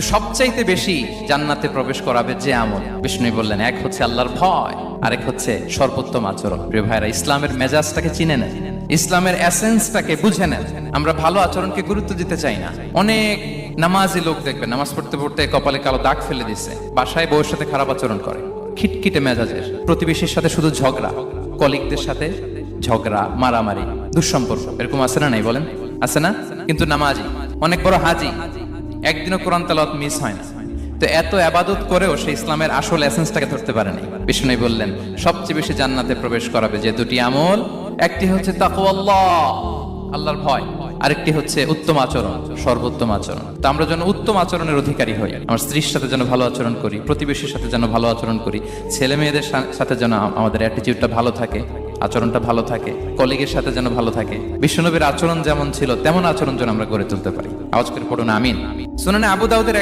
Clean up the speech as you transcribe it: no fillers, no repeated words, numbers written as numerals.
সবচাইতে বেশি জান্নাতে প্রবেশ করাবে যে আমল, বিষ্ণু বললেন, এক হচ্ছে আল্লাহর ভয়, আরেক হচ্ছে সর্বোত্তম আচরণ। প্রিয় ভাইরা, ইসলামের মেজাজটাকে চিনে নেন, ইসলামের এসেন্সটাকে বুঝে নেন। আমরা ভালো আচরণকে গুরুত্ব দিতে চাই না। অনেক নামাজি লোক দেখবেন নামাজ পড়তে পড়তে কপালে কালো দাগ ফেলে দিচ্ছে, বাসায় বউয়ের সাথে খারাপ আচরণ করে, খিটখিটে মেজাজের, প্রতিবেশীর সাথে শুধু ঝগড়া, কলিগদের সাথে ঝগড়া, মারামারি, দুঃসম্পর্ক, এরকম আছে না? নাই বলেন, আছে না? কিন্তু নামাজি, অনেক বড় হাজি, একদিনও কোরআন তেলাওয়াত মিস হয় না। তো এত আবাদত করেও সে ইসলামের আসল এসেন্সটাকে ধরতে পারেনি। বিষ্ণু বললেন, সবচেয়ে বেশি জান্নাতে প্রবেশ করাবে যে দুটি আমল, একটি হচ্ছে তাকওয়াল্লাহ, আল্লাহর ভয়, আরেকটি হচ্ছে উত্তম আচরণ, সর্বোত্তম আচরণ। তো আমরা যেন উত্তম আচরণের অধিকারী হই, আমার স্ত্রীর সাথে যেন ভালো আচরণ করি, প্রতিবেশীর সাথে যেন ভালো আচরণ করি, ছেলে মেয়েদের সাথে যেন আমাদের অ্যাটিটিউডটা ভালো থাকে, আচরণটা ভালো থাকে, কলিগের সাথে যেন ভালো থাকে। বিশ্বনবীর আচরণ যেমন ছিল তেমন আচরণ যেন আমরা গড়ে তুলতে পারি। আওয়াজ করে পড়ুন আমিন। সুনানে আবু দাউদের